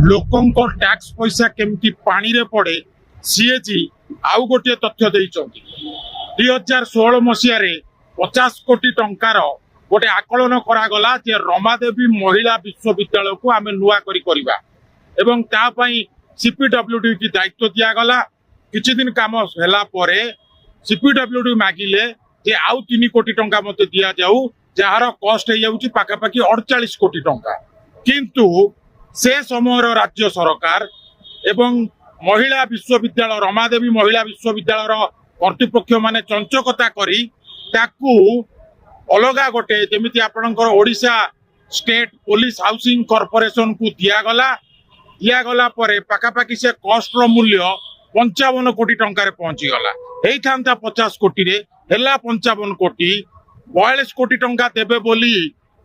लोकों टैक्स पैसा केमती पानी रे पड़े सीएजी आउ गोटे तथ्य देइचंती 2016 मसीह 50 कोटी टंकार गोटे आकलन करागला जे रमादेवी महिला विश्वविद्यालय को आम नुआ करिबा एवं सीपीडब्ल्यूडी की दायित्व दिगला किछि दिन काम होला परे सीपीडब्ल्यूडी मागिले जे आउ 3 कोटी टंका मते दिया जाऊ जार कॉस्ट हो जाउची पाखापाखि 48 कोटी टंका किंतु से समय राज्य सरकार एवं महिला विश्वविद्यालय रमादेवी महिला विश्वविद्यालय कर्तृपक्ष माने चंचकता करी ताकू अलगा गोटे जमीती आपणकर Odisha state police housing corporation को दिगला परे पाखापाखि से कॉस्ट रो मूल्य 55 कोटी टंका पहुंची गला एई थांता 50 कोटी रे हेला 55 कोटी 42 कोटी टंका देबे बोली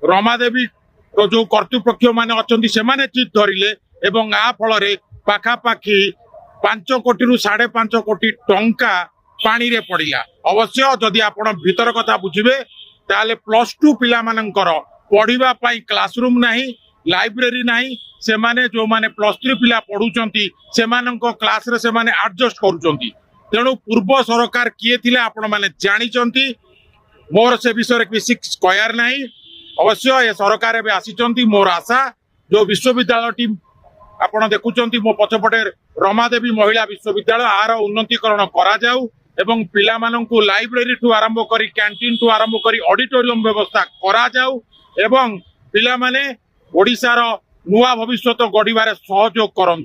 रमादेवी जो कर्तृपक्ष माने अछंती से माने चित धरिले एवं आ फल रे पाखापाखि 5 कोटी रु 5.5 कोटी टंका पानी रे पड़िला। अवश्य जदि आपण भीतर कथा बुझिबे ताले +2 पिला मानकर पढ़िबा पई क्लासरूम नाही लाइब्रेरी नाही से माने जो माने +3 पिला पढुचंती से माननको क्लास रे से माने एडजस्ट करूचंती तेणु पूर्व सरकार किए थिले आपण माने जानिचंती मोर से विषय बेसी स्क्वायर नाही। अवश्य ये सरकार एबे आसीचंती मोर आशा जो विश्वविद्यालय टीम आपण देखुचंती मो पछपटे रमादेवी महिला विश्वविद्यालय आर उन्नतीकरण करा जाऊ एवं पिला माननकु लाइब्रेरी ठू आरंभ करी कैंटीन ठू आरंभ करी ऑडिटोरियम व्यवस्था करा जाऊ एवं पिला माने ओडिसा रो नुआ भविष्यत गढ़िबारे सहयोग करन।